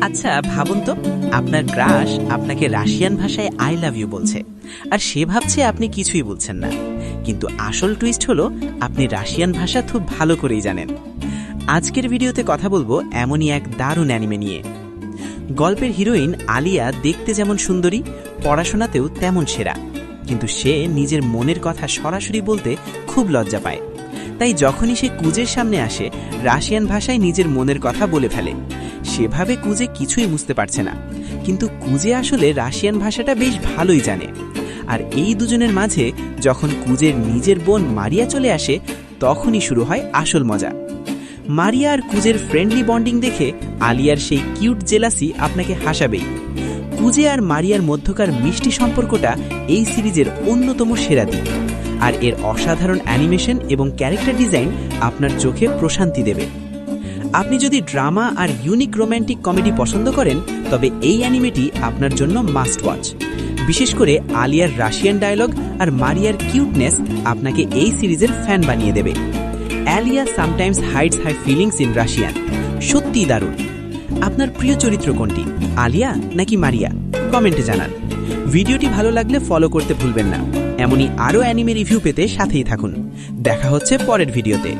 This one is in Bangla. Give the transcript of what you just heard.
আচ্ছা ভাবুন তো, আপনার ক্রাশ আপনাকে রাশিয়ান ভাষায় আই লাভ ইউ বলছে, আর সে ভাবছে আপনি কিছুই বলছেন না। কিন্তু আসল টুইস্ট হলো আপনি রাশিয়ান ভাষা খুব ভালো করেই জানেন। আজকের ভিডিওতে কথা বলবো এমনই এক দারুণ অ্যানিমে নিয়ে। গল্পের হিরোইন আলিয়া দেখতে যেমন সুন্দরী, পড়াশোনাতেও তেমন সেরা, কিন্তু সে নিজের মনের কথা সরাসরি বলতে খুব লজ্জা পায়। তাই যখনই সে কুজের সামনে আসে, রাশিয়ান ভাষায় নিজের মনের কথা বলে ফেলে। সেভাবে কুজে কিছুই বুঝতে পারছে না, কিন্তু কুজে আসলে রাশিয়ান ভাষাটা বেশ ভালোই জানে। আর এই দুজনের মাঝে যখন কুজের নিজের বোন মারিয়া চলে আসে, তখনই শুরু হয় আসল মজা। মারিয়া আর কুজের ফ্রেন্ডলি বন্ডিং দেখে আলিয়ার সেই কিউট জেলাসি আপনাকে হাসাবেই। কুজে আর মারিয়ার মধ্যকার মিষ্টি সম্পর্কটা এই সিরিজের অন্যতম সেরা দিক, আর এর অসাধারণ অ্যানিমেশন এবং ক্যারেক্টার ডিজাইন আপনার চোখে প্রশান্তি দেবে। আপনি যদি ড্রামা আর ইউনিক রোম্যান্টিক কমেডি পছন্দ করেন, তবে এই অ্যানিমেটি আপনার জন্য মাস্ট ওয়াচ। বিশেষ করে আলিয়ার রাশিয়ান ডায়লগ আর মারিয়ার কিউটনেস আপনাকে এই সিরিজের ফ্যান বানিয়ে দেবে। Alya sometimes hides her feelings in Russian সত্যিই দারুণ। আপনার প্রিয় চরিত্র কোনটি, আলিয়া নাকি মারিয়া? কমেন্টে জানান। ভিডিওটি ভালো লাগলে ফলো করতে ভুলবেন না। এমনই আরও অ্যানিমে রিভিউ পেতে সাথেই থাকুন। দেখা হচ্ছে পরের ভিডিওতে।